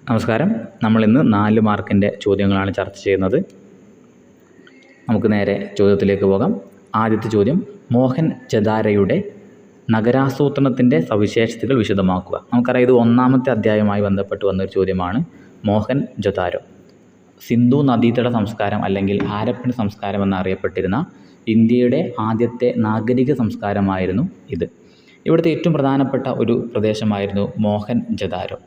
നമസ്കാരം. നമ്മളിന്ന് 4 മാർക്കിൻ്റെ ചോദ്യങ്ങളാണ് ചർച്ച ചെയ്യുന്നത്. നമുക്ക് നേരെ ചോദ്യത്തിലേക്ക് പോകാം. ആദ്യത്തെ ചോദ്യം, മോഹൻ ജദാരോയുടെ നഗരാസൂത്രണത്തിൻ്റെ സവിശേഷതകൾ വിശദമാക്കുക. നമുക്കറിയാം, ഇത് 1-ാമത്തെ അധ്യായവുമായി ബന്ധപ്പെട്ട് വന്നൊരു ചോദ്യമാണ്. മോഹൻ ജദാരോ സിന്ധു നദീതട സംസ്കാരം അല്ലെങ്കിൽ ഹാരപ്പൻ സംസ്കാരം എന്നറിയപ്പെട്ടിരുന്ന ഇന്ത്യയുടെ ആദ്യത്തെ നാഗരിക സംസ്കാരമായിരുന്നു ഇത്. ഇവിടുത്തെ ഏറ്റവും പ്രധാനപ്പെട്ട ഒരു പ്രദേശമായിരുന്നു മോഹൻ ജദാരോ.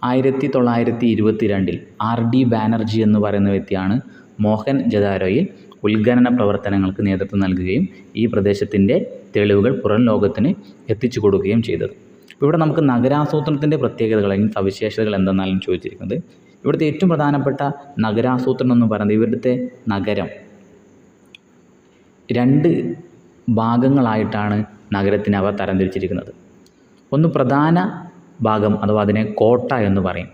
1922 R.D. ബാനർജി എന്ന് പറയുന്ന വ്യക്തിയാണ് മോഹൻ ജദാരോയിൽ ഉത്ഖനന പ്രവർത്തനങ്ങൾക്ക് നേതൃത്വം നൽകുകയും ഈ പ്രദേശത്തിൻ്റെ തെളിവുകൾ പുറം ലോകത്തിന് എത്തിച്ചു കൊടുക്കുകയും ചെയ്തത്. ഇവിടെ നമുക്ക് നഗരാസൂത്രണത്തിൻ്റെ പ്രത്യേകതകൾ അല്ലെങ്കിൽ സവിശേഷതകൾ എന്തെന്നാലും ചോദിച്ചിരിക്കുന്നത്. ഇവിടുത്തെ ഏറ്റവും പ്രധാനപ്പെട്ട നഗരാസൂത്രണം എന്ന് പറയുന്നത്, ഇവിടുത്തെ നഗരം 2 ഭാഗങ്ങളായിട്ടാണ് നഗരത്തിനെ അവർ തരംതിരിച്ചിരിക്കുന്നത്. ഒന്ന് പ്രധാന ഭാഗം, അഥവാ അതിനെ കോട്ട എന്ന് പറയും.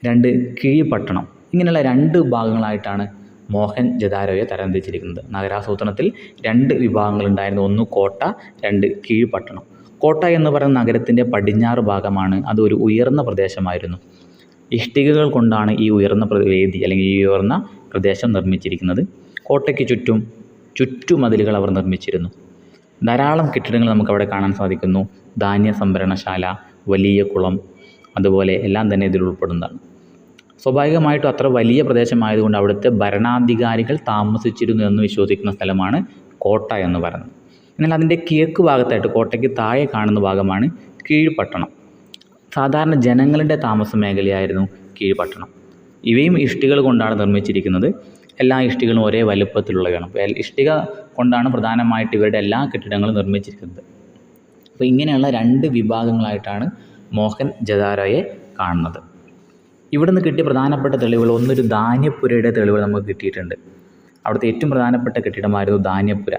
2 കീഴ്പട്ടണം. ഇങ്ങനെയുള്ള 2 ഭാഗങ്ങളായിട്ടാണ് മോഹൻ ജദാരോയെ തരംതിരിച്ചിരിക്കുന്നത്. നഗരാസൂത്രണത്തിൽ 2 വിഭാഗങ്ങളുണ്ടായിരുന്നു. ഒന്ന് കോട്ട, 2 കീഴ്പട്ടണം. കോട്ട എന്ന് പറയുന്ന നഗരത്തിൻ്റെ പടിഞ്ഞാറ് ഭാഗമാണ്. അതൊരു ഉയർന്ന പ്രദേശമായിരുന്നു. ഇഷ്ടികകൾ കൊണ്ടാണ് ഈ ഉയർന്ന വേദി അല്ലെങ്കിൽ ഈ ഉയർന്ന പ്രദേശം നിർമ്മിച്ചിരിക്കുന്നത്. കോട്ടയ്ക്ക് ചുറ്റുമതിലുകൾ അവർ നിർമ്മിച്ചിരുന്നു. ധാരാളം കെട്ടിടങ്ങൾ നമുക്കവിടെ കാണാൻ സാധിക്കുന്നു. ധാന്യ സംഭരണശാല, വലിയ കുളം, അതുപോലെ എല്ലാം തന്നെ ഇതിൽ ഉൾപ്പെടുന്നതാണ്. സ്വാഭാവികമായിട്ടും അത്ര വലിയ പ്രദേശമായതുകൊണ്ട് അവിടുത്തെ ഭരണാധികാരികൾ താമസിച്ചിരുന്നു എന്ന് വിശ്വസിക്കുന്ന സ്ഥലമാണ് കോട്ട എന്ന് പറയുന്നത്. എന്നാൽ അതിൻ്റെ കിഴക്ക് ഭാഗത്തായിട്ട് കോട്ടയ്ക്ക് താഴെ കാണുന്ന ഭാഗമാണ് കീഴ്പട്ടണം. സാധാരണ ജനങ്ങളുടെ താമസ മേഖലയായിരുന്നു കീഴ്പട്ടണം. ഇവയും ഇഷ്ടികൾ കൊണ്ടാണ് നിർമ്മിച്ചിരിക്കുന്നത്. എല്ലാ ഇഷ്ടികളും ഒരേ വലുപ്പത്തിലുള്ളവയാണ്. ഇഷ്ടിക കൊണ്ടാണ് പ്രധാനമായിട്ട് ഇവരുടെ എല്ലാ കെട്ടിടങ്ങളും നിർമ്മിച്ചിരിക്കുന്നത്. അപ്പോൾ ഇങ്ങനെയുള്ള 2 വിഭാഗങ്ങളായിട്ടാണ് മോഹൻ ജദാരോയെ കാണുന്നത്. ഇവിടുന്ന് കിട്ടിയ പ്രധാനപ്പെട്ട തെളിവുകൾ, ഒന്നൊരു ധാന്യപ്പുരയുടെ തെളിവുകൾ നമുക്ക് കിട്ടിയിട്ടുണ്ട്. അവിടുത്തെ ഏറ്റവും പ്രധാനപ്പെട്ട കെട്ടിടമായിരുന്നു ധാന്യപ്പുര.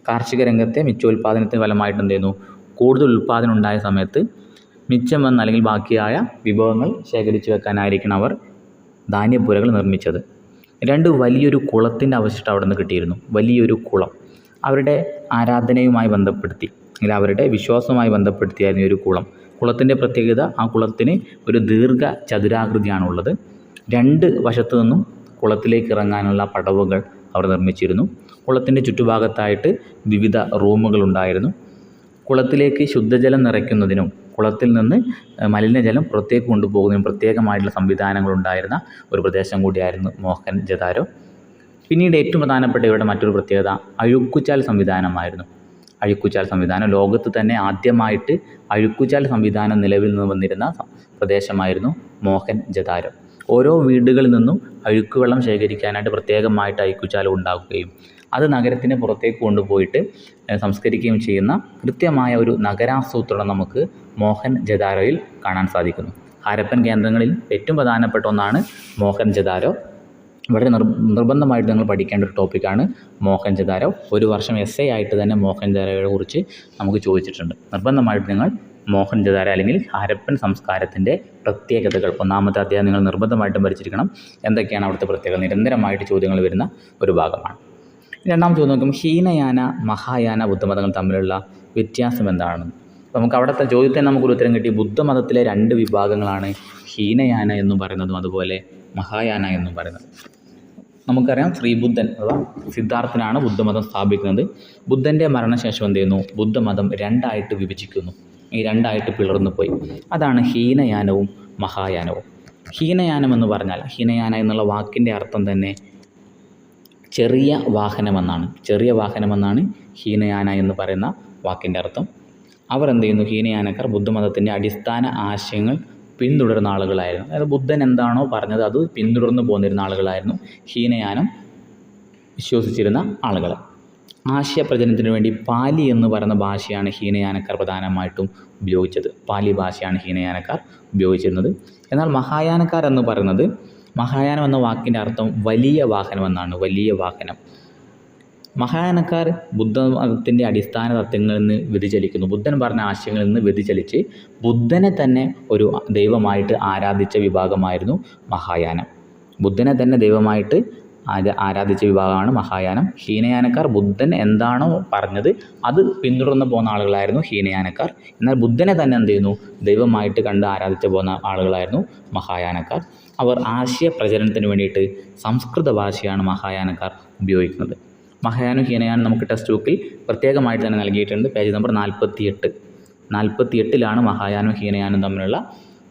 കാർഷിക രംഗത്തെ മിച്ചോൽപാദനത്തിന് ഫലമായിട്ട് എന്ത് ചെയ്യുന്നു, കൂടുതൽ ഉൽപ്പാദനം ഉണ്ടായ സമയത്ത് മിച്ചം വന്ന അല്ലെങ്കിൽ ബാക്കിയായ വിഭവങ്ങൾ ശേഖരിച്ചു വെക്കാനായിരിക്കണം അവർ ധാന്യപ്പുരകൾ നിർമ്മിച്ചത്. 2 വലിയൊരു കുളത്തിൻ്റെ അവശിഷ്ടം അവിടെ നിന്ന് കിട്ടിയിരുന്നു. വലിയൊരു കുളം അവരുടെ ആരാധനയുമായി ബന്ധപ്പെടുത്തി അല്ലെങ്കിൽ അവരുടെ വിശ്വാസവുമായി ബന്ധപ്പെടുത്തിയായിരുന്നു ഈ ഒരു കുളം. കുളത്തിൻ്റെ പ്രത്യേകത, ആ കുളത്തിന് ഒരു ദീർഘ ചതുരാകൃതിയാണുള്ളത്. 2 വശത്തു നിന്നും കുളത്തിലേക്ക് ഇറങ്ങാനുള്ള പടവുകൾ അവർ നിർമ്മിച്ചിരുന്നു. കുളത്തിൻ്റെ ചുറ്റുഭാഗത്തായിട്ട് വിവിധ റൂമുകളുണ്ടായിരുന്നു. കുളത്തിലേക്ക് ശുദ്ധജലം നിറയ്ക്കുന്നതിനും കുളത്തിൽ നിന്ന് മലിനജലം പുറത്തേക്ക് കൊണ്ടുപോകുന്നതിനും പ്രത്യേകമായിട്ടുള്ള സംവിധാനങ്ങളുണ്ടായിരുന്ന ഒരു പ്രദേശം കൂടിയായിരുന്നു മോഹൻ ജദാരോ. പിന്നീട് ഏറ്റവും പ്രധാനപ്പെട്ട ഇവരുടെ മറ്റൊരു പ്രത്യേകത അഴുക്കുചാൽ സംവിധാനമായിരുന്നു. അഴുക്കുചാൽ സംവിധാനം, ലോകത്ത് തന്നെ ആദ്യമായിട്ട് അഴുക്കുചാൽ സംവിധാനം നിലവിൽ നിന്ന് വന്നിരുന്ന പ്രദേശമായിരുന്നു മോഹൻ ജദാരോ. ഓരോ വീടുകളിൽ നിന്നും അഴുക്കുവെള്ളം ശേഖരിക്കാനായിട്ട് പ്രത്യേകമായിട്ട് അഴുക്കുചാൽ ഉണ്ടാക്കുകയും അത് നഗരത്തിന് പുറത്തേക്ക് കൊണ്ടുപോയിട്ട് സംസ്കരിക്കുകയും ചെയ്യുന്ന കൃത്യമായ ഒരു നഗരാസൂത്രണം നമുക്ക് മോഹൻ ജദാരോയിൽ കാണാൻ സാധിക്കുന്നു. ഹാരപ്പൻ കേന്ദ്രങ്ങളിൽ ഏറ്റവും പ്രധാനപ്പെട്ട ഒന്നാണ് മോഹൻ ജദാരോ. വളരെ നിർബന്ധമായിട്ട് നിങ്ങൾ പഠിക്കേണ്ട ഒരു ടോപ്പിക്കാണ് മോഹൻ ജദാരോ. ഒരു വർഷം essay ആയിട്ട് തന്നെ മോഹൻ ജദാരോയെ കുറിച്ച് നമുക്ക് ചോദിച്ചിട്ടുണ്ട്. നിർബന്ധമായിട്ട് നിങ്ങൾ മോഹൻ ജദാരോ അല്ലെങ്കിൽ ഹാരപ്പൻ സംസ്കാരത്തിൻ്റെ പ്രത്യേകതകൾ 1-ാമത്തെ അധ്യായം നിങ്ങൾ നിർബന്ധമായിട്ടും പഠിച്ചിരിക്കണം. എന്തൊക്കെയാണ് അവിടുത്തെ പ്രത്യേകത, നിരന്തരമായിട്ട് ചോദ്യങ്ങൾ വരുന്ന ഒരു ഭാഗമാണ്. 2-ാമത്തെ ചോദ്യം നോക്കും, ഹീനയാന മഹായാന ബുദ്ധമതങ്ങൾ തമ്മിലുള്ള വ്യത്യാസം എന്താണ്? നമുക്ക് അവിടുത്തെ ചോദ്യത്തിന് നമുക്കൊരു ഉത്തരം കിട്ടി. ബുദ്ധമതത്തിലെ 2 വിഭാഗങ്ങളാണ് ഹീനയാന എന്നും പറയുന്നതും അതുപോലെ മഹായാന എന്നും പറയുന്നത്. നമുക്കറിയാം, ശ്രീബുദ്ധൻ അഥവാ സിദ്ധാർത്ഥനാണ് ബുദ്ധമതം സ്ഥാപിക്കുന്നത്. ബുദ്ധൻ്റെ മരണശേഷം എന്ത് ചെയ്യുന്നു, ബുദ്ധമതം 2ആയിട്ട് വിഭജിക്കുന്നു. ഈ 2ആയിട്ട് പിളർന്നു പോയി. അതാണ് ഹീനയാനവും മഹായാനവും. ഹീനയാനം എന്ന് പറഞ്ഞാൽ, ഹീനയാന എന്നുള്ള വാക്കിൻ്റെ അർത്ഥം തന്നെ ചെറിയ വാഹനമെന്നാണ്. ചെറിയ വാഹനമെന്നാണ് ഹീനയാന എന്ന് പറയുന്ന വാക്കിൻ്റെ അർത്ഥം. അവർ എന്ത് ചെയ്യുന്നു, ഹീനയാനക്കാർ ബുദ്ധമതത്തിൻ്റെ അടിസ്ഥാന ആശയങ്ങൾ പിന്തുടരുന്ന ആളുകളായിരുന്നു. അതായത് ബുദ്ധൻ എന്താണോ പറഞ്ഞത് അത് പിന്തുടർന്ന് പോന്നിരുന്ന ആളുകളായിരുന്നു ഹീനയാനം വിശ്വസിച്ചിരുന്ന ആളുകൾ. ആശയപ്രചരണത്തിന് വേണ്ടി പാലി എന്ന് പറയുന്ന ഭാഷയാണ് ഹീനയാനക്കാർ പ്രധാനമായിട്ടും ഉപയോഗിച്ചത്. പാലി ഭാഷയാണ് ഹീനയാനക്കാർ ഉപയോഗിച്ചിരുന്നത്. എന്നാൽ മഹായാനക്കാർ എന്ന് പറയുന്നത്, മഹായാനം എന്ന വാക്കിൻ്റെ അർത്ഥം വലിയ വാഹനമെന്നാണ്. വലിയ വാഹനം. മഹായാനക്കാർ ബുദ്ധമതത്തിൻ്റെ അടിസ്ഥാന തത്വങ്ങളിൽ നിന്ന് വ്യതിചലിക്കുന്നു. ബുദ്ധൻ പറഞ്ഞ ആശയങ്ങളിൽ നിന്ന് വ്യതിചലിച്ച് ബുദ്ധനെ തന്നെ ഒരു ദൈവമായിട്ട് ആരാധിച്ച വിഭാഗമായിരുന്നു മഹായാനം. ബുദ്ധനെ തന്നെ ദൈവമായിട്ട് ആരാധിച്ച വിഭാഗമാണ് മഹായാനം. ഹീനയാനക്കാർ ബുദ്ധൻ എന്താണോ പറഞ്ഞത് അത് പിന്തുടർന്ന് പോകുന്ന ആളുകളായിരുന്നു ഹീനയാനക്കാർ. എന്നാൽ ബുദ്ധനെ തന്നെ എന്ത് ചെയ്യുന്നു, ദൈവമായിട്ട് കണ്ട് ആരാധിച്ച് പോകുന്ന ആളുകളായിരുന്നു മഹായാനക്കാർ. അവർ ആശയപ്രചരണത്തിന് വേണ്ടിയിട്ട് സംസ്കൃത ഭാഷയാണ് മഹായാനക്കാർ ഉപയോഗിക്കുന്നത്. മഹായാനും ഹീനയാനും നമുക്ക് ടെക്സ്റ്റ് ബുക്കിൽ പ്രത്യേകമായിട്ട് തന്നെ നൽകിയിട്ടുണ്ട്. പേജ് നമ്പർ 48 മഹായാനും ഹീനയാനും തമ്മിലുള്ള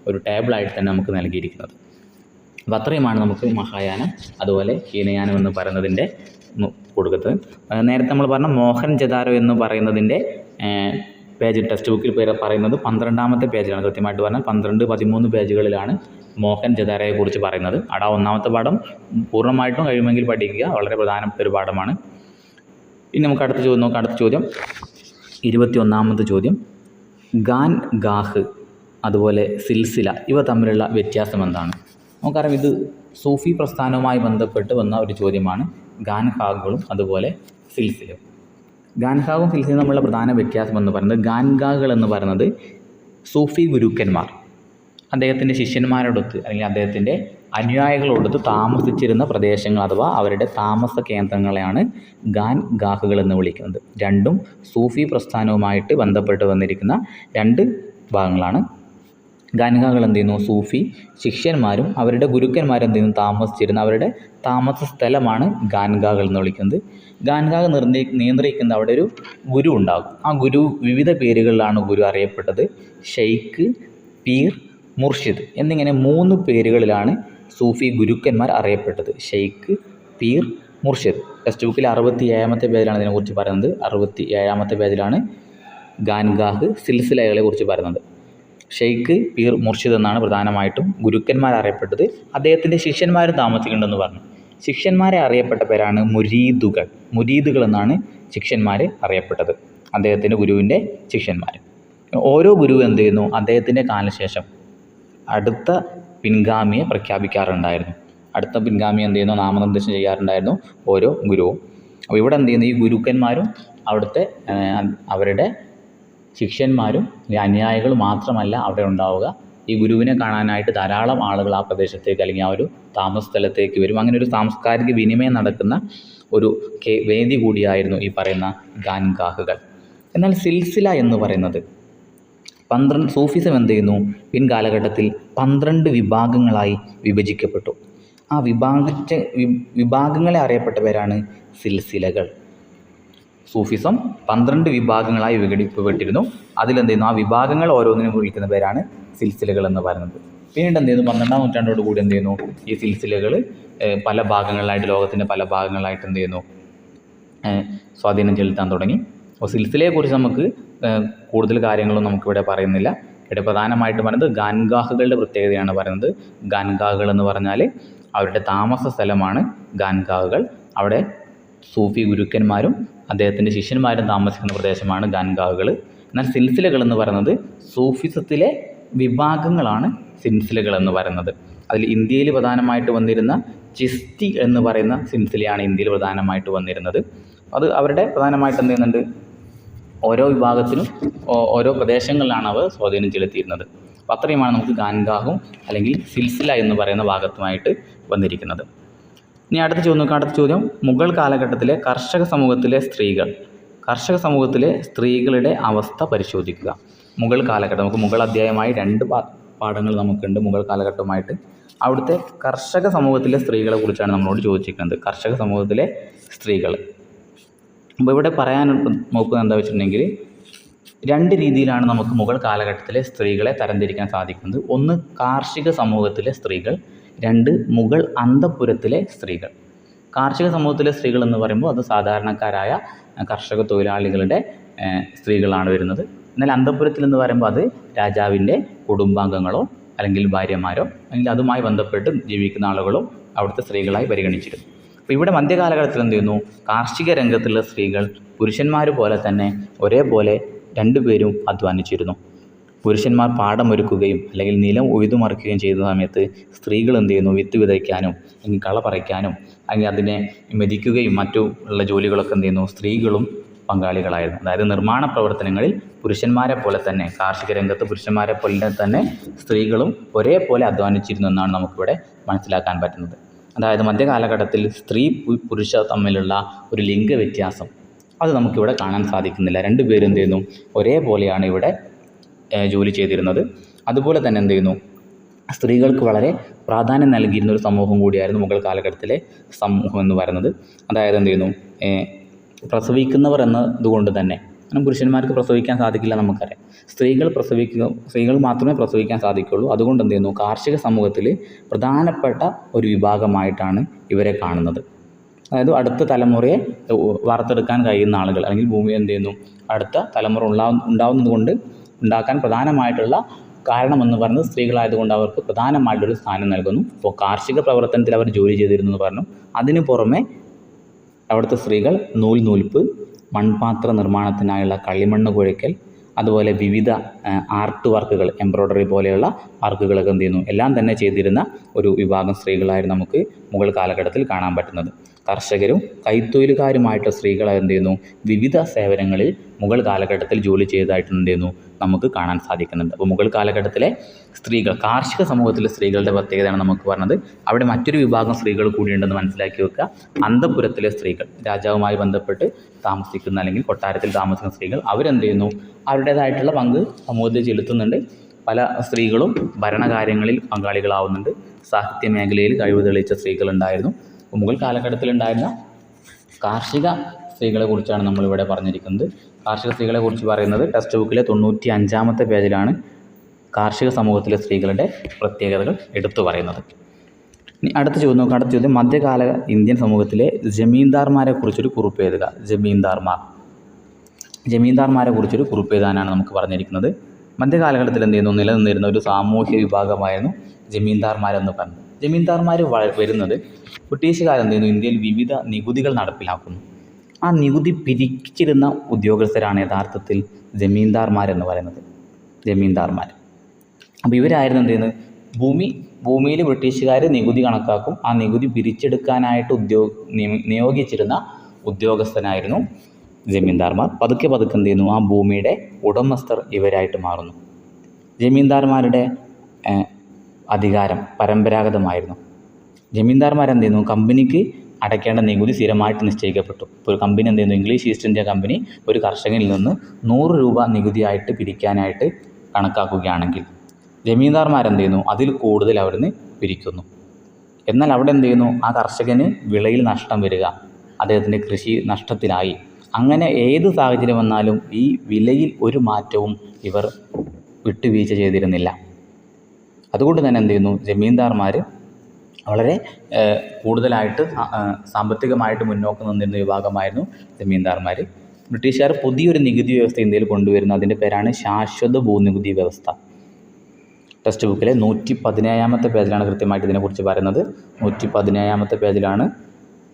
ഒരു ടേബിളായിട്ട് തന്നെ നമുക്ക് നൽകിയിരിക്കുന്നത്. അപ്പോൾ അത്രയുമാണ് നമുക്ക് മഹായാനം അതുപോലെ ഹീനയാനം എന്ന് പറയുന്നതിൻ്റെ കൊടുക്കുന്നത്. നേരത്തെ നമ്മൾ പറഞ്ഞ മോഹൻജദാരോ എന്ന് പറയുന്നതിൻ്റെ പേജ് ടെക്സ്റ്റ് ബുക്കിൽ പറയുന്നത് 12ാമത്തെ പേജിലാണ്. കൃത്യമായിട്ട് പറഞ്ഞാൽ 12-13 പേജുകളിലാണ് മോഹൻജദാരോയെക്കുറിച്ച് പറയുന്നത്. അവിടെ 1ാമത്തെ പാഠം പൂർണ്ണമായിട്ടും കഴിയുമെങ്കിൽ പഠിക്കുക, വളരെ പ്രധാനപ്പെട്ട ഒരു പാഠമാണ്. ഇനി നമുക്ക് അടുത്ത ചോദ്യം നോക്കാം. അടുത്ത ചോദ്യം 21ാമത്തെ ചോദ്യം, ഗാൻ ഗാഹ് അതുപോലെ സിൽസില ഇവ തമ്മിലുള്ള വ്യത്യാസം എന്താണ്? നമുക്കറിയാം, ഇത് സൂഫി പ്രസ്ഥാനവുമായി ബന്ധപ്പെട്ട് വന്ന ഒരു ചോദ്യമാണ്. ഗാൻഗാഹുകളും അതുപോലെ സിൽസിലയും. ഗാൻഗാഹും സിൽസിലയും തമ്മിലുള്ള പ്രധാന വ്യത്യാസം എന്ന് പറയുന്നത്, ഗാൻഗാഹുകൾ എന്ന് പറയുന്നത് സൂഫി ഗുരുക്കന്മാർ അദ്ദേഹത്തിൻ്റെ ശിഷ്യന്മാരോടൊത്ത് അല്ലെങ്കിൽ അദ്ദേഹത്തിൻ്റെ അനുയായികളോടൊത്ത് താമസിച്ചിരുന്ന പ്രദേശങ്ങൾ അഥവാ അവരുടെ താമസ കേന്ദ്രങ്ങളെയാണ് ഗാൻഗാഹുകൾ എന്ന് വിളിക്കുന്നത്. രണ്ടും സൂഫി പ്രസ്ഥാനവുമായിട്ട് ബന്ധപ്പെട്ട് വന്നിരിക്കുന്ന രണ്ട് ഭാഗങ്ങളാണ്. ഗാൻഗാഹുകൾ എന്ത് ചെയ്യുന്നു, സൂഫി ശിഷ്യന്മാരും അവരുടെ ഗുരുക്കന്മാരും എന്ത് ചെയ്യുന്നു, താമസിച്ചിരുന്ന അവരുടെ താമസ സ്ഥലമാണ് ഗാൻഗാഹുകൾ എന്ന് വിളിക്കുന്നത്. ഗാൻഗാഹ് നിയന്ത്രിക്കുന്ന അവിടെ ഒരു ഗുരു ഉണ്ടാകും. ആ ഗുരു വിവിധ പേരുകളിലാണ് ഗുരു അറിയപ്പെട്ടത്. ഷെയ്ഖ്, പീർ, മുർഷിദ് എന്നിങ്ങനെ 3 പേരുകളിലാണ് സൂഫി ഗുരുക്കന്മാർ അറിയപ്പെട്ടത്. ഷെയ്ഖ്, പീർ, മുർഷിദ്. ടെക്സ്റ്റ് ബുക്കിൽ 67ാമത്തെ പേജിലാണ് ഇതിനെക്കുറിച്ച് പറയുന്നത്. 67ാമത്തെ പേജിലാണ് ഗാൻഗാഹ് സിൽസിലകളെ കുറിച്ച് പറയുന്നത്. ഷെയ്ഖ്, പീർ, മുർഷിദ് എന്നാണ് പ്രധാനമായിട്ടും ഗുരുക്കന്മാർ അറിയപ്പെട്ടത്. അദ്ദേഹത്തിൻ്റെ ശിഷ്യന്മാരും താമസിക്കുന്നുണ്ടെന്ന് പറഞ്ഞു. ശിഷ്യന്മാരെ അറിയപ്പെട്ട പേരാണ് മുരീദുകൾ. മുരീദുകൾ എന്നാണ് ശിഷ്യന്മാർ അറിയപ്പെട്ടത്, അദ്ദേഹത്തിൻ്റെ ഗുരുവിൻ്റെ ശിഷ്യന്മാർ. ഓരോ ഗുരു എന്ത് ചെയ്യുന്നു, അദ്ദേഹത്തിൻ്റെ കാലശേഷം അടുത്ത പിൻഗാമിയെ പ്രഖ്യാപിക്കാറുണ്ടായിരുന്നു. അടുത്ത പിൻഗാമിയെ എന്ത് ചെയ്യുന്നു, നാമനിർദ്ദേശം ചെയ്യാറുണ്ടായിരുന്നു ഓരോ ഗുരുവും. അപ്പോൾ ഇവിടെ എന്ത് ചെയ്യുന്നു, ഈ ഗുരുക്കന്മാരും അവിടുത്തെ അവരുടെ ശിഷ്യന്മാരും അനുയായികൾ മാത്രമല്ല അവിടെ ഉണ്ടാവുക. ഈ ഗുരുവിനെ കാണാനായിട്ട് ധാരാളം ആളുകൾ ആ പ്രദേശത്തേക്ക് അല്ലെങ്കിൽ ആ ഒരു താമസ സ്ഥലത്തേക്ക് വരും. അങ്ങനെ ഒരു സാംസ്കാരിക വിനിമയം നടക്കുന്ന ഒരു വേദി കൂടിയായിരുന്നു ഈ പറയുന്ന ഗാൻഗാഹുകൾ. എന്നാൽ സിൽസില എന്ന് പറയുന്നത് 12 സൂഫിസം എന്ത് ചെയ്യുന്നു, പിൻകാലഘട്ടത്തിൽ 12 വിഭാഗങ്ങളായി വിഭജിക്കപ്പെട്ടു. ആ വിഭാഗങ്ങളെ അറിയപ്പെട്ട പേരാണ് സിൽസിലകൾ. സൂഫിസം 12 വിഭാഗങ്ങളായി വിഘടിക്കപ്പെട്ടിരുന്നു. അതിലെന്ത് ചെയ്യുന്നു, ആ വിഭാഗങ്ങൾ ഓരോന്നിനും വിളിക്കുന്ന പേരാണ് സിൽസിലകൾ എന്ന് പറയുന്നത്. പിന്നീട് എന്ത് ചെയ്യുന്നു, 12ാം നൂറ്റാണ്ടോട് കൂടി എന്ത് ചെയ്യുന്നു, ഈ സിൽസിലകൾ പല ഭാഗങ്ങളിലായിട്ട് ലോകത്തിൻ്റെ പല ഭാഗങ്ങളിലായിട്ട് എന്ത് ചെയ്യുന്നു, സ്വാധീനം ചെലുത്താൻ തുടങ്ങി. അപ്പോൾ സിൽസിലയെക്കുറിച്ച് നമുക്ക് കൂടുതൽ കാര്യങ്ങളൊന്നും നമുക്കിവിടെ പറയുന്നില്ല. ഇവിടെ പ്രധാനമായിട്ട് പറയുന്നത് ഗാൻഗാഹുകളുടെ പ്രത്യേകതയാണ് പറയുന്നത്. ഗാൻഗാഹുകൾ എന്ന് പറഞ്ഞാൽ അവരുടെ താമസ സ്ഥലമാണ് ഗാൻഗാഹുകൾ. അവിടെ സൂഫി ഗുരുക്കന്മാരും അദ്ദേഹത്തിൻ്റെ ശിഷ്യന്മാരും താമസിക്കുന്ന പ്രദേശമാണ് ഗാൻഗാഹുകൾ. എന്നാൽ സിൽസിലകൾ എന്ന് പറയുന്നത് സൂഫിസത്തിലെ വിഭാഗങ്ങളാണ് സിൽസിലകൾ എന്ന് പറയുന്നത്. അതിൽ ഇന്ത്യയിൽ പ്രധാനമായിട്ട് വന്നിരുന്ന ചിസ്തി എന്ന് പറയുന്ന സിൽസിലയാണ് ഇന്ത്യയിൽ പ്രധാനമായിട്ട് വന്നിരുന്നത്. അത് അവരുടെ പ്രധാനമായിട്ട് എന്ത് ചെയ്യുന്നുണ്ട്, ഓരോ വിഭാഗത്തിനും ഓരോ പ്രദേശങ്ങളിലാണ് അവർ സ്വാധീനം ചെലുത്തിയിരുന്നത്. അപ്പോൾ അത്രയുമാണ് നമുക്ക് ഗാൻഗാഹും അല്ലെങ്കിൽ സിൽസില എന്ന് പറയുന്ന ഭാഗത്തുമായിട്ട് വന്നിരിക്കുന്നത്. ഇനി അടുത്ത ചോദ്യം നോക്കാം. അടുത്ത ചോദ്യം, മുഗൾ കാലഘട്ടത്തിലെ കർഷക സമൂഹത്തിലെ സ്ത്രീകളുടെ അവസ്ഥ പരിശോധിക്കുക. മുഗൾ കാലഘട്ടം, നമുക്ക് മുഗൾ അധ്യായമായി 2 പാഠങ്ങൾ നമുക്കുണ്ട് മുഗൾ കാലഘട്ടമായിട്ട്. അവിടുത്തെ കർഷക സമൂഹത്തിലെ സ്ത്രീകളെ കുറിച്ചാണ് നമ്മളോട് ചോദിച്ചിരിക്കുന്നത്. കർഷക സമൂഹത്തിലെ സ്ത്രീകൾ. അപ്പോൾ ഇവിടെ പറയാൻ നോക്കുന്നത് എന്താ വെച്ചിട്ടുണ്ടെങ്കിൽ, 2 രീതിയിലാണ് നമുക്ക് മുഗൾ കാലഘട്ടത്തിലെ സ്ത്രീകളെ തരംതിരിക്കാൻ സാധിക്കുന്നത്. ഒന്ന് കാർഷിക സമൂഹത്തിലെ സ്ത്രീകൾ, 2 മുഗൾ അന്തഃപുരത്തിലെ സ്ത്രീകൾ. കാർഷിക സമൂഹത്തിലെ സ്ത്രീകൾ എന്ന് പറയുമ്പോൾ അത് സാധാരണക്കാരായ കർഷക തൊഴിലാളികളുടെ സ്ത്രീകളാണ് വരുന്നത്. എന്നാൽ അന്തഃപുരത്തിൽ എന്ന് പറയുമ്പോൾ അത് രാജാവിൻ്റെ കുടുംബാംഗങ്ങളോ അല്ലെങ്കിൽ ഭാര്യമാരോ അല്ലെങ്കിൽ അതുമായി ബന്ധപ്പെട്ട് ജീവിക്കുന്ന ആളുകളും അവിടുത്തെ സ്ത്രീകളായി പരിഗണിച്ചിരുന്നു. അപ്പോൾ ഇവിടെ മധ്യകാലഘട്ടത്തിൽ എന്ത് ചെയ്യുന്നു, കാർഷിക രംഗത്തുള്ള സ്ത്രീകൾ പുരുഷന്മാർ പോലെ തന്നെ ഒരേപോലെ 2 പേരും അധ്വാനിച്ചിരുന്നു. പുരുഷന്മാർ പാടമൊരുക്കുകയും അല്ലെങ്കിൽ നിലം ഉഴുതുമറിക്കുകയും ചെയ്യുന്ന സമയത്ത് സ്ത്രീകൾ എന്ത് ചെയ്യുന്നു, വിത്ത് വിതയ്ക്കാനും അല്ലെങ്കിൽ കള പറിക്കാനും അല്ലെങ്കിൽ അതിനെ മെതിക്കുകയും മറ്റു ഉള്ള ജോലികളൊക്കെ എന്ത് ചെയ്യുന്നു, സ്ത്രീകളും പങ്കാളികളായിരുന്നു. അതായത് നിർമ്മാണ പ്രവർത്തനങ്ങളിൽ പുരുഷന്മാരെ പോലെ തന്നെ, കാർഷിക രംഗത്ത് പുരുഷന്മാരെ പോലെ തന്നെ സ്ത്രീകളും ഒരേപോലെ അധ്വാനിച്ചിരുന്നു എന്നാണ് നമുക്കിവിടെ മനസ്സിലാക്കാൻ പറ്റുന്നത്. അതായത് മധ്യകാലഘട്ടത്തിൽ സ്ത്രീ പുരുഷ തമ്മിലുള്ള ഒരു ലിംഗ വ്യത്യാസം അത് നമുക്കിവിടെ കാണാൻ സാധിക്കുന്നില്ല. രണ്ടുപേരും എന്ത് ചെയ്യുന്നു, ഒരേപോലെയാണ് ഇവിടെ ജോലി ചെയ്തിരുന്നത്. അതുപോലെ തന്നെ എന്ത് ചെയ്യുന്നു, സ്ത്രീകൾക്ക് വളരെ പ്രാധാന്യം നൽകിയിരുന്ന ഒരു സമൂഹം കൂടിയായിരുന്നു മുഗൾ കാലഘട്ടത്തിലെ സമൂഹം എന്ന് പറയുന്നത്. അതായത് എന്ത് ചെയ്യുന്നു, പ്രസവിക്കുന്നവർ എന്നതുകൊണ്ട് തന്നെ, കാരണം പുരുഷന്മാർക്ക് പ്രസവിക്കാൻ സാധിക്കില്ല നമുക്കറിയാം, സ്ത്രീകൾ മാത്രമേ പ്രസവിക്കാൻ സാധിക്കുള്ളൂ. അതുകൊണ്ട് എന്ത് ചെയ്യുന്നു, കാർഷിക സമൂഹത്തിൽ പ്രധാനപ്പെട്ട ഒരു വിഭാഗമായിട്ടാണ് ഇവരെ കാണുന്നത്. അതായത് അടുത്ത തലമുറയെ വാർത്തെടുക്കാൻ കഴിയുന്ന ആളുകൾ, അല്ലെങ്കിൽ ഭൂമി എന്ത് ചെയ്യുന്നു, അടുത്ത തലമുറ ഉണ്ടാവുന്നത് കൊണ്ട് ഉണ്ടാക്കാൻ പ്രധാനമായിട്ടുള്ള കാരണമെന്ന് പറയുന്നത് സ്ത്രീകളായതുകൊണ്ട് അവർക്ക് പ്രധാനമായിട്ടൊരു സ്ഥാനം നൽകുന്നു. അപ്പോൾ കാർഷിക പ്രവർത്തനത്തിൽ അവർ ജോലി ചെയ്തിരുന്നു എന്ന് പറഞ്ഞു. അതിനു പുറമെ അവിടുത്തെ സ്ത്രീകൾ നൂൽപ്പ്, മൺപാത്ര നിർമ്മാണത്തിനായുള്ള കളിമണ്ണ് കുഴയ്ക്കൽ, അതുപോലെ വിവിധ ആർട്ട് വർക്കുകൾ, എംബ്രോയ്ഡറി പോലെയുള്ള വർക്കുകളൊക്കെ എന്ത് ചെയ്യുന്നു, എല്ലാം തന്നെ ചെയ്തിരുന്ന ഒരു വിഭാഗം സ്ത്രീകളായിരുന്നു നമുക്ക് മുഗൾ കാലഘട്ടത്തിൽ കാണാൻ പറ്റുന്നത്. കർഷകരും കൈത്തൊഴിലുകാരുമായിട്ടുള്ള സ്ത്രീകൾ എന്ത് ചെയ്യുന്നു, വിവിധ സേവനങ്ങളിൽ മുഗൾ കാലഘട്ടത്തിൽ ജോലി ചെയ്തതായിട്ട് എന്ത് ചെയ്യുന്നു നമുക്ക് കാണാൻ സാധിക്കുന്നുണ്ട്. അപ്പോൾ മുഗൾ കാലഘട്ടത്തിലെ സ്ത്രീകൾ, കാർഷിക സമൂഹത്തിലെ സ്ത്രീകളുടെ പ്രത്യേകതയാണ് നമുക്ക് പറഞ്ഞത്. അവിടെ മറ്റൊരു വിഭാഗം സ്ത്രീകൾ കൂടിയുണ്ടെന്ന് മനസ്സിലാക്കി വെക്കുക. അന്തഃപുരത്തിലെ സ്ത്രീകൾ, രാജാവുമായി ബന്ധപ്പെട്ട് താമസിക്കുന്ന അല്ലെങ്കിൽ കൊട്ടാരത്തിൽ താമസിക്കുന്ന സ്ത്രീകൾ, അവരെന്ത് ചെയ്യുന്നു, അവരുടേതായിട്ടുള്ള പങ്ക് സമൂഹത്തിൽ ചെലുത്തുന്നുണ്ട്. പല സ്ത്രീകളും ഭരണകാര്യങ്ങളിൽ പങ്കാളികളാവുന്നുണ്ട്. സാഹിത്യ മേഖലയിൽ കഴിവ് തെളിയിച്ച സ്ത്രീകളുണ്ടായിരുന്നു. മുഗൾ കാലഘട്ടത്തിലുണ്ടായിരുന്ന കാർഷിക സ്ത്രീകളെ കുറിച്ചാണ് നമ്മളിവിടെ പറഞ്ഞിരിക്കുന്നത്. കാർഷിക സ്ത്രീകളെ കുറിച്ച് പറയുന്നത് ടെക്സ്റ്റ് ബുക്കിലെ 95-ാമത്തെ പേജിലാണ് കാർഷിക സമൂഹത്തിലെ സ്ത്രീകളുടെ പ്രത്യേകതകൾ എടുത്തു പറയുന്നത്. ഇനി അടുത്ത ചോദ്യം നോക്കുക. അടുത്ത ചോദ്യം, മധ്യകാല ഇന്ത്യൻ സമൂഹത്തിലെ ജമീന്ദാർമാരെ കുറിച്ചൊരു കുറിപ്പ് എഴുതുക. ജമീന്ദാർമാരെ കുറിച്ചൊരു കുറിപ്പ് എഴുതാനാണ് നമുക്ക് പറഞ്ഞിരിക്കുന്നത്. മധ്യകാലഘട്ടത്തിൽ എന്ത് ചെയ്യുന്നു, നിലനിന്നിരുന്ന ഒരു സാമൂഹ്യ വിഭാഗമായിരുന്നു ജമീന്ദാർമാരെന്ന് പറഞ്ഞു. ജമീന്ദാർമാർ വരുന്നത് ബ്രിട്ടീഷുകാരെന്ത് ചെയ്യുന്നു, ഇന്ത്യയിൽ വിവിധ നികുതികൾ നടപ്പിലാക്കുന്നു. ആ നികുതി പിരിച്ചിരുന്ന ഉദ്യോഗസ്ഥരാണ് യഥാർത്ഥത്തിൽ ജമീന്ദാർമാരെന്ന് പറയുന്നത്. ജമീന്ദാർമാർ അപ്പോൾ ഇവരായിരുന്നു എന്ത് ചെയ്യുന്നത്, ഭൂമിയിൽ ബ്രിട്ടീഷുകാർ നികുതി കണക്കാക്കും. ആ നികുതി പിരിച്ചെടുക്കാനായിട്ട് നിയോഗിച്ചിരുന്ന ഉദ്യോഗസ്ഥനായിരുന്നു ജമീന്ദാർമാർ. പതുക്കെ എന്ത് ചെയ്യുന്നു, ആ ഭൂമിയുടെ ഉടമസ്ഥർ ഇവരായിട്ട് മാറുന്നു. ജമീന്ദാർമാരുടെ അധികാരം പരമ്പരാഗതമായിരുന്നു. ജമീന്ദാർമാരെന്ത് ചെയ്യുന്നു, കമ്പനിക്ക് അടയ്ക്കേണ്ട നികുതി സ്ഥിരമായിട്ട് നിശ്ചയിക്കപ്പെട്ടു. ഇപ്പോൾ ഒരു കമ്പനി എന്ത് ചെയ്യുന്നു, ഇംഗ്ലീഷ് ഈസ്റ്റ് ഇന്ത്യ കമ്പനി ഒരു കർഷകനിൽ നിന്ന് 100 രൂപ നികുതിയായിട്ട് പിരിക്കാനായിട്ട് കണക്കാക്കുകയാണെങ്കിൽ ജമീന്ദാർമാരെന്ത് ചെയ്യുന്നു, അതിൽ കൂടുതൽ അവിടുന്ന് പിരിക്കുന്നു. എന്നാൽ അവിടെ എന്ത് ചെയ്യുന്നു, ആ കർഷകന് വിളയിൽ നഷ്ടം വരിക, അദ്ദേഹത്തിൻ്റെ കൃഷി നഷ്ടത്തിലായി, അങ്ങനെ ഏത് സാഹചര്യം വന്നാലും ഈ വിലയിൽ ഒരു മാറ്റവും ഇവർ വിട്ടുവീഴ്ച ചെയ്തിരുന്നില്ല. അതുകൊണ്ട് തന്നെ എന്ത് ചെയ്യുന്നു, ജമീന്ദാർമാർ വളരെ കൂടുതലായിട്ട് സാമ്പത്തികമായിട്ട് മുന്നോക്കം നിന്നിരുന്ന വിഭാഗമായിരുന്നു ജമീന്ദാർമാർ. ബ്രിട്ടീഷുകാർ പുതിയൊരു നികുതി വ്യവസ്ഥ ഇന്ത്യയിൽ കൊണ്ടുവരുന്നു. അതിൻ്റെ പേരാണ് ശാശ്വത ഭൂനികുതി വ്യവസ്ഥ. ടെക്സ്റ്റ് ബുക്കിലെ 117-ാമത്തെ പേജിലാണ് കൃത്യമായിട്ട് ഇതിനെക്കുറിച്ച് പറയുന്നത്. 117-ാമത്തെ പേജിലാണ്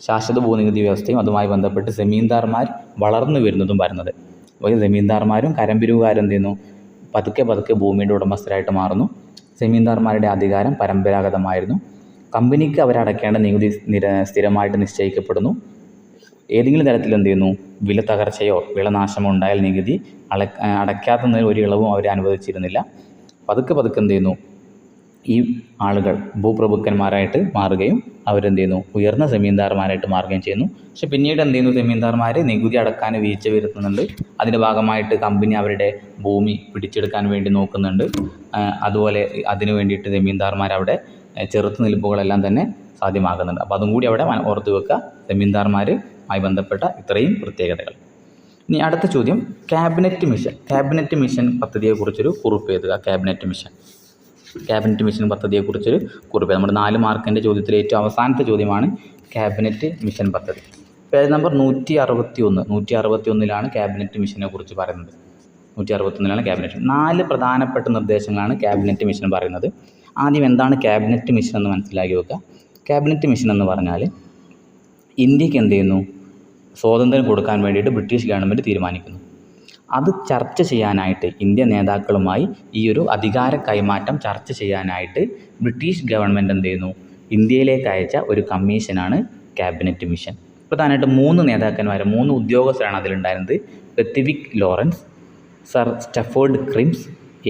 ശാശ്വത ഭൂനികുതി വ്യവസ്ഥയും അതുമായി ബന്ധപ്പെട്ട് ജമീന്ദാർമാർ വളർന്നു വരുന്നതും പറയുന്നത്. അപ്പോൾ ജമീന്ദാർമാരും കരംപിരിവുകാരും എന്ത് ചെയ്യുന്നു, പതുക്കെ ഭൂമിയുടെ ഉടമസ്ഥരായിട്ട് മാറുന്നു. ജമീന്ദാർമാരുടെ അധികാരം പരമ്പരാഗതമായിരുന്നു. കമ്പനിക്ക് അവരടയ്ക്കേണ്ട നികുതി സ്ഥിരമായിട്ട് നിശ്ചയിക്കപ്പെടുന്നു. ഏതെങ്കിലും തരത്തിൽ എന്ത് ചെയ്യുന്നു, വില തകർച്ചയോ വിളനാശമോ ഉണ്ടായാൽ നികുതി അടയ്ക്കാത്തതിന് ഒരു ഇളവും അവർ അനുവദിച്ചിരുന്നില്ല. പതുക്കെ എന്ത് ചെയ്യുന്നു, ഈ ആളുകൾ ഭൂപ്രഭുക്കന്മാരായിട്ട് മാറുകയും അവരെന്ത് ചെയ്യുന്നു, ഉയർന്ന ജമീന്ദാർമാരായിട്ട് മാറുകയും ചെയ്യുന്നു. പക്ഷെ പിന്നീട് എന്ത് ചെയ്യുന്നു, ജമീന്ദാർമാർ നികുതി അടക്കാൻ വീഴ്ച വരുത്തുന്നുണ്ട്. അതിൻ്റെ ഭാഗമായിട്ട് കമ്പനി അവരുടെ ഭൂമി പിടിച്ചെടുക്കാൻ വേണ്ടി നോക്കുന്നുണ്ട്. അതുപോലെ അതിനു വേണ്ടിയിട്ട് ജമീന്ദാർമാർ അവിടെ ചെറുത്തുനിൽപ്പുകളെല്ലാം തന്നെ സാധ്യമാകുന്നുണ്ട്. അപ്പോൾ അതും കൂടി അവിടെ ഓർത്ത് വെക്കുക, ജമീന്ദാർമാരുമായി ബന്ധപ്പെട്ട ഇത്രയും പ്രത്യേകതകൾ. ഇനി അടുത്ത ചോദ്യം, ക്യാബിനറ്റ് മിഷൻ പദ്ധതിയെക്കുറിച്ചൊരു കുറിപ്പ് എഴുതുക. ക്യാബിനറ്റ് മിഷൻ പദ്ധതിയെക്കുറിച്ചൊരു കുറിപ്പ്. നമ്മുടെ 4 മാർക്കിൻ്റെ ചോദ്യത്തിലെ ഏറ്റവും അവസാനത്തെ ചോദ്യമാണ് ക്യാബിനറ്റ് മിഷൻ പദ്ധതി. പേജ് നമ്പർ 161-ലാണ് ക്യാബിനറ്റ് മിഷനെ കുറിച്ച് പറയുന്നത്. 161-ലാണ് ക്യാബിനറ്റ്. 4 പ്രധാനപ്പെട്ട നിർദ്ദേശങ്ങളാണ് ക്യാബിനറ്റ് മിഷൻ പറയുന്നത്. ആദ്യം എന്താണ് ക്യാബിനറ്റ് മിഷൻ എന്ന് മനസ്സിലാക്കി വെക്കുക. ക്യാബിനറ്റ് മിഷൻ എന്ന് പറഞ്ഞാൽ ഇന്ത്യക്ക് എന്ത് ചെയ്യുന്നു, സ്വാതന്ത്ര്യം കൊടുക്കാൻ വേണ്ടിയിട്ട് ബ്രിട്ടീഷ് ഗവൺമെൻറ് തീരുമാനിക്കുന്നു. അത് ചർച്ച ചെയ്യാനായിട്ട് ഇന്ത്യൻ നേതാക്കളുമായി ഈ ഒരു അധികാര കൈമാറ്റം ചർച്ച ചെയ്യാനായിട്ട് ബ്രിട്ടീഷ് ഗവൺമെൻറ് എന്ത് ചെയ്യുന്നു, ഇന്ത്യയിലേക്ക് അയച്ച ഒരു കമ്മീഷനാണ് ക്യാബിനറ്റ് മിഷൻ. പ്രധാനമായിട്ട് 3 നേതാക്കന്മാർ, 3 ഉദ്യോഗസ്ഥരാണ് അതിലുണ്ടായിരുന്നത്. Pethick Lawrence, sir Stafford Cripps,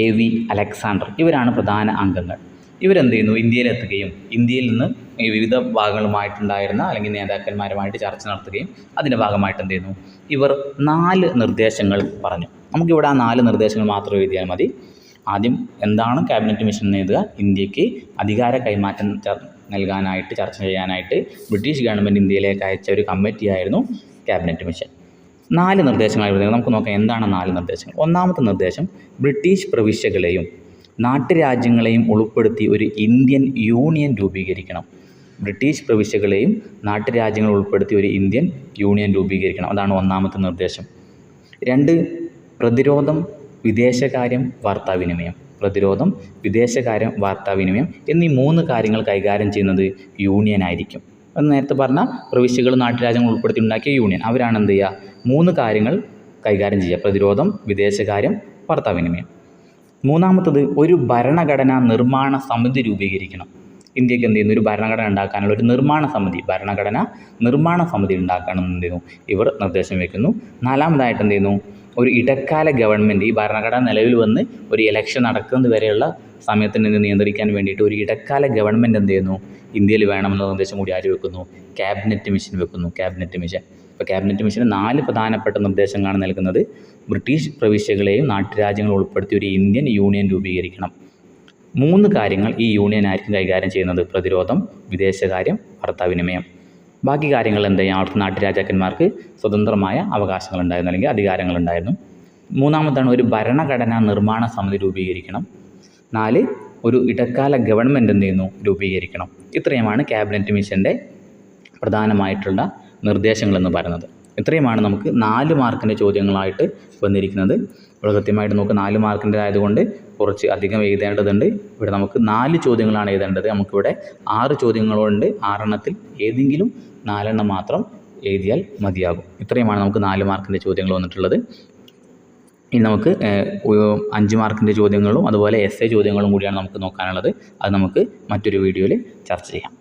A.V. Alexander, ഇവരാണ് പ്രധാന അംഗങ്ങൾ. ഇവരെന്ത് ചെയ്യുന്നു, ഇന്ത്യയിലെത്തുകയും ഇന്ത്യയിൽ നിന്ന് ഈ വിവിധ ഭാഗങ്ങളുമായിട്ടുണ്ടായിരുന്ന അല്ലെങ്കിൽ നേതാക്കന്മാരുമായിട്ട് ചർച്ച നടത്തുകയും അതിൻ്റെ ഭാഗമായിട്ട് എന്ത് ചെയ്യുന്നു, ഇവർ 4 നിർദ്ദേശങ്ങൾ പറഞ്ഞു. നമുക്കിവിടെ ആ 4 നിർദ്ദേശങ്ങൾ മാത്രം എഴുതിയാൽ മതി. ആദ്യം എന്താണ് ക്യാബിനറ്റ് മിഷൻ എന്ന് എഴുതുക. ഇന്ത്യക്ക് അധികാര കൈമാറ്റം നൽകാനായിട്ട് ചർച്ച ചെയ്യാനായിട്ട് ബ്രിട്ടീഷ് ഗവൺമെൻറ് ഇന്ത്യയിലേക്ക് അയച്ച ഒരു കമ്മിറ്റിയായിരുന്നു ക്യാബിനറ്റ് മിഷൻ. 4 നിർദ്ദേശങ്ങൾ എഴുതുന്നത്. നമുക്ക് നോക്കാം എന്താണ് 4 നിർദ്ദേശങ്ങൾ. ഒന്നാമത്തെ നിർദ്ദേശം, ബ്രിട്ടീഷ് പ്രവിശ്യകളെയും നാട്ടുരാജ്യങ്ങളെയും ഉൾപ്പെടുത്തി ഒരു ഇന്ത്യൻ യൂണിയൻ രൂപീകരിക്കണം. ബ്രിട്ടീഷ് പ്രവിശ്യകളെയും നാട്ടുരാജ്യങ്ങളും ഉൾപ്പെടുത്തി ഒരു ഇന്ത്യൻ യൂണിയൻ രൂപീകരിക്കണം. അതാണ് ഒന്നാമത്തെ നിർദ്ദേശം. 2, പ്രതിരോധം, വിദേശകാര്യം, വാർത്താവിനിമയം. പ്രതിരോധം, വിദേശകാര്യം, വാർത്താവിനിമയം എന്നീ 3 കാര്യങ്ങൾ കൈകാര്യം ചെയ്യുന്നത് യൂണിയൻ ആയിരിക്കും. എന്ന് നേരത്തെ പറഞ്ഞ പ്രവിശ്യകൾ നാട്ടുരാജ്യങ്ങൾ ഉൾപ്പെടുത്തി ഉണ്ടാക്കിയ യൂണിയൻ, അവരാണ് എന്ത് ചെയ്യുക, 3 കാര്യങ്ങൾ കൈകാര്യം ചെയ്യുക. പ്രതിരോധം, വിദേശകാര്യം, വാർത്താവിനിമയം. മൂന്നാമത്തത്, ഒരു ഭരണഘടനാ നിർമ്മാണ സമിതി രൂപീകരിക്കണം. ഇന്ത്യക്ക് എന്ത് ചെയ്യുന്നു, ഒരു ഭരണഘടന ഉണ്ടാക്കാനുള്ള ഒരു ഭരണഘടനാ നിർമ്മാണ സമിതി ഉണ്ടാക്കണം എന്ത് ചെയ്യുന്നു, ഇവർ നിർദ്ദേശം വയ്ക്കുന്നു. 4-മതായിട്ട് എന്ത് ചെയ്യുന്നു, ഒരു ഇടക്കാല ഗവൺമെൻറ്, ഈ ഭരണഘടന നിലവിൽ വന്ന് ഒരു ഇലക്ഷൻ നടക്കുന്നത് വരെയുള്ള സമയത്തിന് നിയന്ത്രിക്കാൻ വേണ്ടിയിട്ട് ഒരു ഇടക്കാല ഗവൺമെൻറ് എന്ത് ചെയ്യുന്നു, ഇന്ത്യയിൽ വേണമെന്ന നിർദ്ദേശം കൂടി ആര് വെക്കുന്നു, ക്യാബിനറ്റ് മിഷൻ വെക്കുന്നു. Cabinet mission. ഇപ്പോൾ ക്യാബിനറ്റ് മിഷന് 4 പ്രധാനപ്പെട്ട നിർദ്ദേശങ്ങളാണ് നൽകുന്നത്. ബ്രിട്ടീഷ് പ്രവിശ്യകളെയും നാട്ടുരാജ്യങ്ങളും ഉൾപ്പെടുത്തി ഒരു ഇന്ത്യൻ യൂണിയൻ രൂപീകരിക്കണം. 3 കാര്യങ്ങൾ ഈ യൂണിയൻ ആയിരിക്കും കൈകാര്യം ചെയ്യുന്നത്. പ്രതിരോധം, വിദേശകാര്യം, വാർത്താവിനിമയം. ബാക്കി കാര്യങ്ങൾ എന്ത് ചെയ്യാം, അവിടുത്തെ നാട്ടുരാജാക്കന്മാർക്ക് സ്വതന്ത്രമായ അവകാശങ്ങളുണ്ടായിരുന്നു അല്ലെങ്കിൽ അധികാരങ്ങളുണ്ടായിരുന്നു. 3-മതാണ്, ഒരു ഭരണഘടനാ നിർമ്മാണ സമിതി രൂപീകരിക്കണം. 4, ഒരു ഇടക്കാല ഗവൺമെൻറ് എന്ത് ചെയ്യുന്നു, രൂപീകരിക്കണം. ഇത്രയുമാണ് ക്യാബിനറ്റ് മിഷൻ്റെ പ്രധാനമായിട്ടുള്ള നിർദ്ദേശങ്ങളെന്ന് പറയുന്നത്. ഇത്രയുമാണ് നമുക്ക് 4 മാർക്കിൻ്റെ ചോദ്യങ്ങളായിട്ട് വന്നിരിക്കുന്നത്. ഇവിടെ കൃത്യമായിട്ട് നമുക്ക് 4 മാർക്കിൻ്റെ ആയതുകൊണ്ട് കുറച്ച് അധികം എഴുതേണ്ടതുണ്ട്. ഇവിടെ നമുക്ക് 4 ചോദ്യങ്ങളാണ് എഴുതേണ്ടത്. നമുക്കിവിടെ 6 ചോദ്യങ്ങളുണ്ട്. 6 ഏതെങ്കിലും 4 മാത്രം എഴുതിയാൽ മതിയാകും. ഇത്രയുമാണ് നമുക്ക് 4 മാർക്കിൻ്റെ ചോദ്യങ്ങൾ വന്നിട്ടുള്ളത്. ഇനി നമുക്ക് 5 മാർക്കിൻ്റെ ചോദ്യങ്ങളും അതുപോലെ എസ്സേ ചോദ്യങ്ങളും കൂടിയാണ് നമുക്ക് നോക്കാനുള്ളത്. അത് നമുക്ക് മറ്റൊരു വീഡിയോയിൽ ചർച്ച ചെയ്യാം.